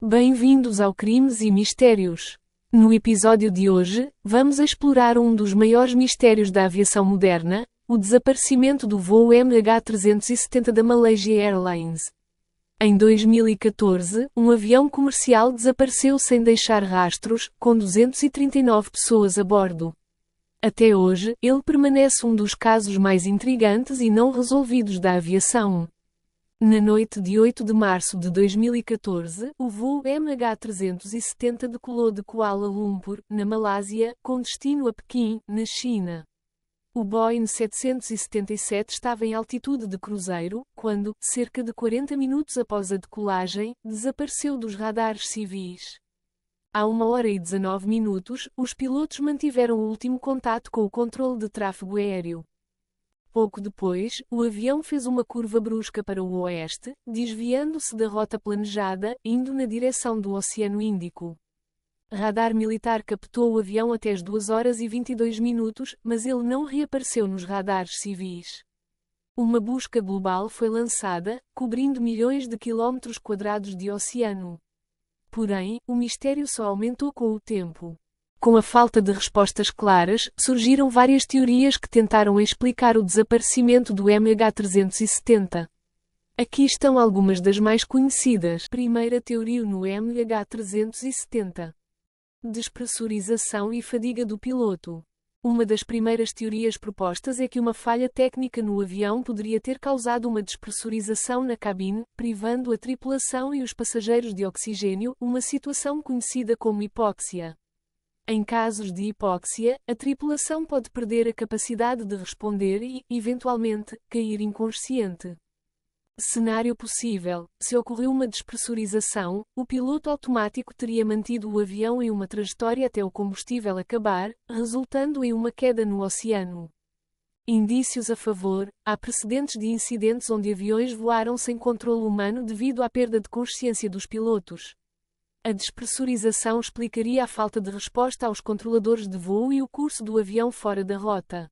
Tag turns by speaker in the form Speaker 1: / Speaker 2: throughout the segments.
Speaker 1: Bem-vindos ao Crimes e Mistérios. No episódio de hoje, vamos explorar um dos maiores mistérios da aviação moderna, o desaparecimento do voo MH370 da Malaysia Airlines. Em 2014, um avião comercial desapareceu sem deixar rastros, com 239 pessoas a bordo. Até hoje, ele permanece um dos casos mais intrigantes e não resolvidos da aviação. Na noite de 8 de março de 2014, o voo MH370 decolou de Kuala Lumpur, na Malásia, com destino a Pequim, na China. O Boeing 777 estava em altitude de cruzeiro, quando, cerca de 40 minutos após a decolagem, desapareceu dos radares civis. À 1h19, os pilotos mantiveram o último contato com o controle de tráfego aéreo. Pouco depois, o avião fez uma curva brusca para o oeste, desviando-se da rota planejada, indo na direção do Oceano Índico. Radar militar captou o avião até as 2h22, mas ele não reapareceu nos radares civis. Uma busca global foi lançada, cobrindo milhões de quilómetros quadrados de oceano. Porém, o mistério só aumentou com o tempo. Com a falta de respostas claras, surgiram várias teorias que tentaram explicar o desaparecimento do MH370. Aqui estão algumas das mais conhecidas. Primeira teoria no MH370. Despressurização e fadiga do piloto. Uma das primeiras teorias propostas é que uma falha técnica no avião poderia ter causado uma despressurização na cabine, privando a tripulação e os passageiros de oxigênio, uma situação conhecida como hipóxia. Em casos de hipóxia, a tripulação pode perder a capacidade de responder e, eventualmente, cair inconsciente. Cenário possível: se ocorreu uma despressurização, o piloto automático teria mantido o avião em uma trajetória até o combustível acabar, resultando em uma queda no oceano. Indícios a favor: há precedentes de incidentes onde aviões voaram sem controle humano devido à perda de consciência dos pilotos. A despressurização explicaria a falta de resposta aos controladores de voo e o curso do avião fora da rota.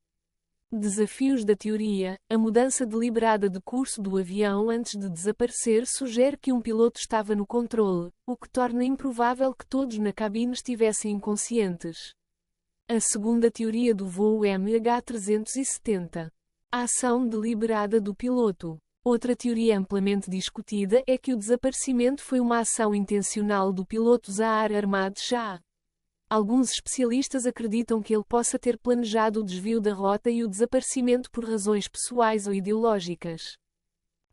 Speaker 1: Desafios da teoria: a mudança deliberada de curso do avião antes de desaparecer sugere que um piloto estava no controle, o que torna improvável que todos na cabine estivessem inconscientes. A segunda teoria do voo MH370. A ação deliberada do piloto. Outra teoria amplamente discutida é que o desaparecimento foi uma ação intencional do piloto Zahar Ahmad Shah. Alguns especialistas acreditam que ele possa ter planejado o desvio da rota e o desaparecimento por razões pessoais ou ideológicas.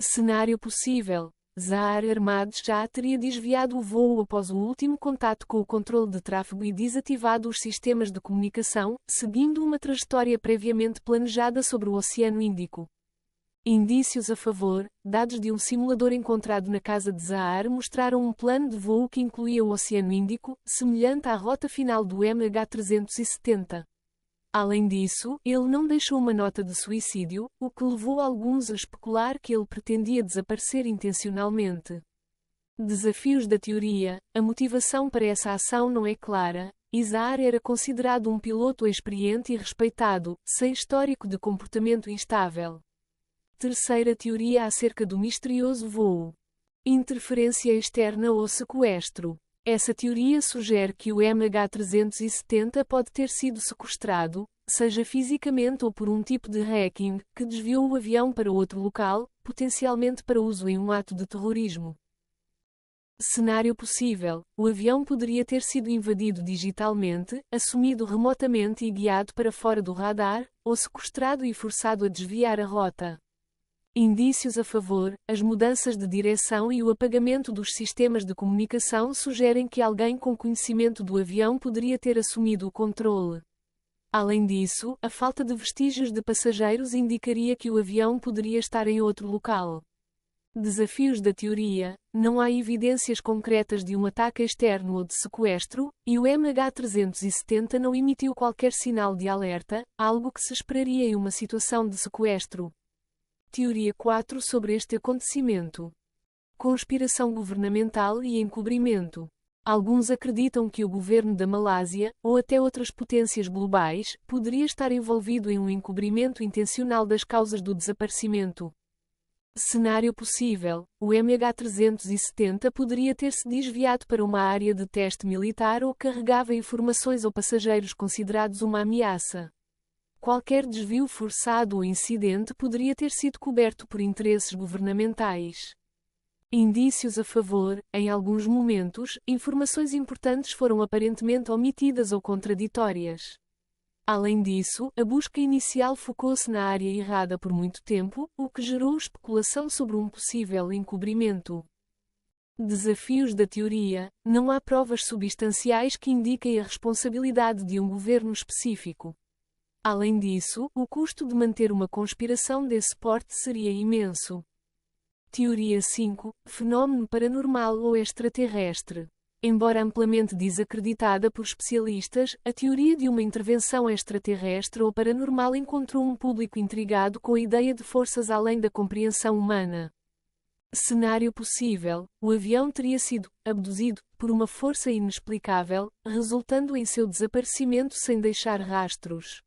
Speaker 1: Cenário possível: Zahar Ahmad Shah teria desviado o voo após o último contato com o controle de tráfego e desativado os sistemas de comunicação, seguindo uma trajetória previamente planejada sobre o Oceano Índico. Indícios a favor: dados de um simulador encontrado na casa de Zahar mostraram um plano de voo que incluía o Oceano Índico, semelhante à rota final do MH370. Além disso, ele não deixou uma nota de suicídio, o que levou alguns a especular que ele pretendia desaparecer intencionalmente. Desafios da teoria: a motivação para essa ação não é clara, e Zahar era considerado um piloto experiente e respeitado, sem histórico de comportamento instável. Terceira teoria acerca do misterioso voo. Interferência externa ou sequestro. Essa teoria sugere que o MH370 pode ter sido sequestrado, seja fisicamente ou por um tipo de hacking, que desviou o avião para outro local, potencialmente para uso em um ato de terrorismo. Cenário possível: o avião poderia ter sido invadido digitalmente, assumido remotamente e guiado para fora do radar, ou sequestrado e forçado a desviar a rota. Indícios a favor: as mudanças de direção e o apagamento dos sistemas de comunicação sugerem que alguém com conhecimento do avião poderia ter assumido o controle. Além disso, a falta de vestígios de passageiros indicaria que o avião poderia estar em outro local. Desafios da teoria: não há evidências concretas de um ataque externo ou de sequestro, e o MH370 não emitiu qualquer sinal de alerta, algo que se esperaria em uma situação de sequestro. Teoria 4 sobre este acontecimento. Conspiração governamental e encobrimento. Alguns acreditam que o governo da Malásia, ou até outras potências globais, poderia estar envolvido em um encobrimento intencional das causas do desaparecimento. Cenário possível: o MH370 poderia ter-se desviado para uma área de teste militar ou carregava informações ou passageiros considerados uma ameaça. Qualquer desvio forçado ou incidente poderia ter sido coberto por interesses governamentais. Indícios a favor: em alguns momentos, informações importantes foram aparentemente omitidas ou contraditórias. Além disso, a busca inicial focou-se na área errada por muito tempo, o que gerou especulação sobre um possível encobrimento. Desafios da teoria: não há provas substanciais que indiquem a responsabilidade de um governo específico. Além disso, o custo de manter uma conspiração desse porte seria imenso. Teoria 5: fenómeno paranormal ou extraterrestre. Embora amplamente desacreditada por especialistas, a teoria de uma intervenção extraterrestre ou paranormal encontrou um público intrigado com a ideia de forças além da compreensão humana. Cenário possível: o avião teria sido abduzido por uma força inexplicável, resultando em seu desaparecimento sem deixar rastros.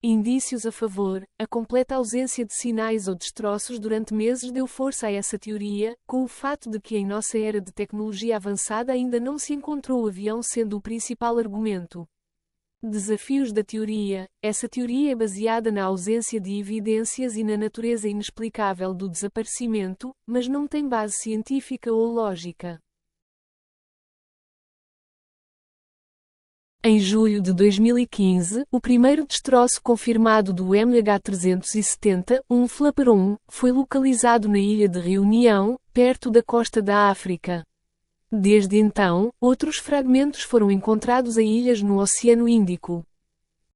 Speaker 1: Indícios a favor: a completa ausência de sinais ou destroços durante meses deu força a essa teoria, com o fato de que em nossa era de tecnologia avançada ainda não se encontrou o avião sendo o principal argumento. Desafios da teoria: essa teoria é baseada na ausência de evidências e na natureza inexplicável do desaparecimento, mas não tem base científica ou lógica. Em julho de 2015, o primeiro destroço confirmado do MH370, um Flaperon, foi localizado na ilha de Reunião, perto da costa da África. Desde então, outros fragmentos foram encontrados em ilhas no Oceano Índico.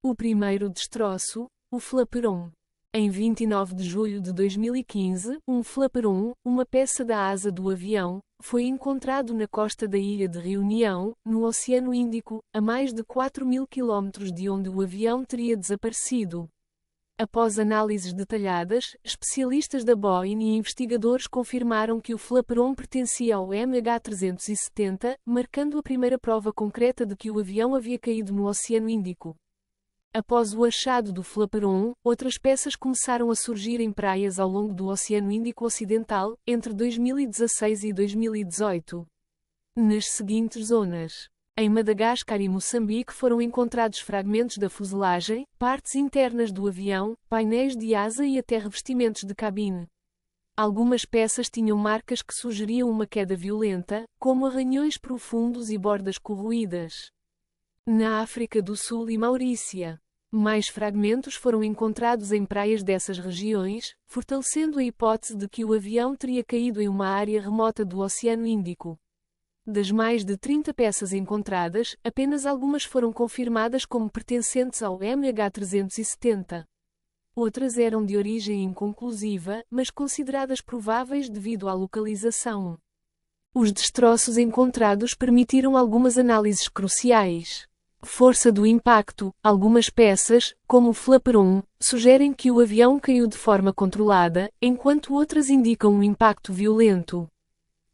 Speaker 1: O primeiro destroço, o Flaperon. Em 29 de julho de 2015, um Flaperon, uma peça da asa do avião, foi encontrado na costa da ilha de Reunião, no Oceano Índico, a mais de 4.000 quilómetros de onde o avião teria desaparecido. Após análises detalhadas, especialistas da Boeing e investigadores confirmaram que o Flaperon pertencia ao MH370, marcando a primeira prova concreta de que o avião havia caído no Oceano Índico. Após o achado do Flaperon, outras peças começaram a surgir em praias ao longo do Oceano Índico Ocidental, entre 2016 e 2018. Nas seguintes zonas: em Madagascar e Moçambique foram encontrados fragmentos da fuselagem, partes internas do avião, painéis de asa e até revestimentos de cabine. Algumas peças tinham marcas que sugeriam uma queda violenta, como arranhões profundos e bordas corroídas. Na África do Sul e Maurícia, mais fragmentos foram encontrados em praias dessas regiões, fortalecendo a hipótese de que o avião teria caído em uma área remota do Oceano Índico. Das mais de 30 peças encontradas, apenas algumas foram confirmadas como pertencentes ao MH370. Outras eram de origem inconclusiva, mas consideradas prováveis devido à localização. Os destroços encontrados permitiram algumas análises cruciais. Força do impacto: algumas peças, como o Flaperon, sugerem que o avião caiu de forma controlada, enquanto outras indicam um impacto violento.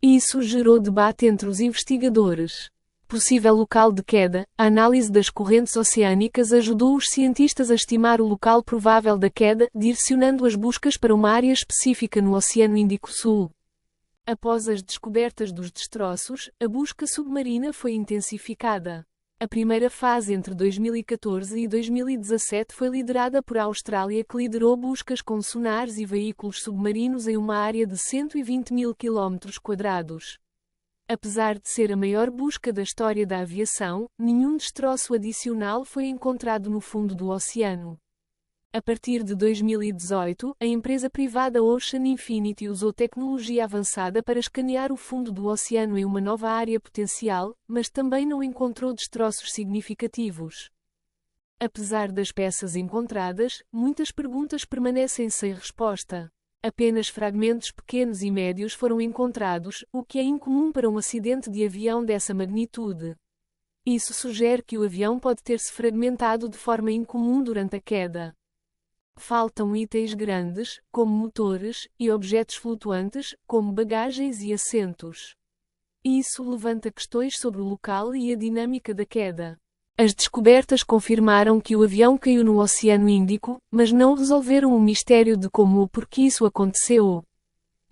Speaker 1: Isso gerou debate entre os investigadores. Possível local de queda: a análise das correntes oceânicas ajudou os cientistas a estimar o local provável da queda, direcionando as buscas para uma área específica no Oceano Índico Sul. Após as descobertas dos destroços, a busca submarina foi intensificada. A primeira fase entre 2014 e 2017 foi liderada por a Austrália, que liderou buscas com sonares e veículos submarinos em uma área de 120.000 km². Apesar de ser a maior busca da história da aviação, nenhum destroço adicional foi encontrado no fundo do oceano. A partir de 2018, a empresa privada Ocean Infinity usou tecnologia avançada para escanear o fundo do oceano em uma nova área potencial, mas também não encontrou destroços significativos. Apesar das peças encontradas, muitas perguntas permanecem sem resposta. Apenas fragmentos pequenos e médios foram encontrados, o que é incomum para um acidente de avião dessa magnitude. Isso sugere que o avião pode ter se fragmentado de forma incomum durante a queda. Faltam itens grandes, como motores, e objetos flutuantes, como bagagens e assentos. Isso levanta questões sobre o local e a dinâmica da queda. As descobertas confirmaram que o avião caiu no Oceano Índico, mas não resolveram o mistério de como ou por que isso aconteceu.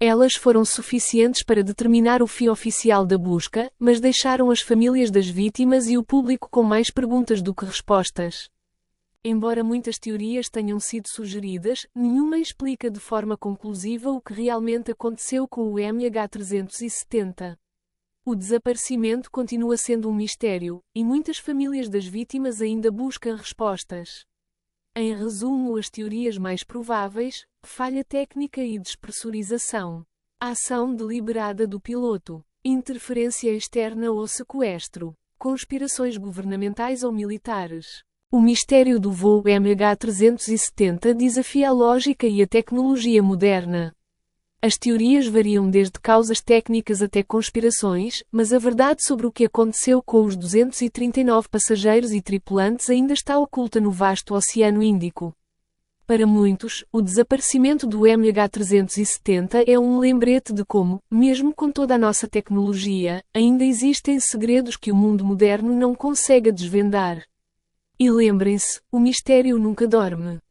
Speaker 1: Elas foram suficientes para determinar o fim oficial da busca, mas deixaram as famílias das vítimas e o público com mais perguntas do que respostas. Embora muitas teorias tenham sido sugeridas, nenhuma explica de forma conclusiva o que realmente aconteceu com o MH370. O desaparecimento continua sendo um mistério, e muitas famílias das vítimas ainda buscam respostas. Em resumo, as teorias mais prováveis: falha técnica e despressurização, ação deliberada do piloto, interferência externa ou sequestro, conspirações governamentais ou militares. O mistério do voo MH370 desafia a lógica e a tecnologia moderna. As teorias variam desde causas técnicas até conspirações, mas a verdade sobre o que aconteceu com os 239 passageiros e tripulantes ainda está oculta no vasto Oceano Índico. Para muitos, o desaparecimento do MH370 é um lembrete de como, mesmo com toda a nossa tecnologia, ainda existem segredos que o mundo moderno não consegue desvendar. E lembrem-se, o mistério nunca dorme.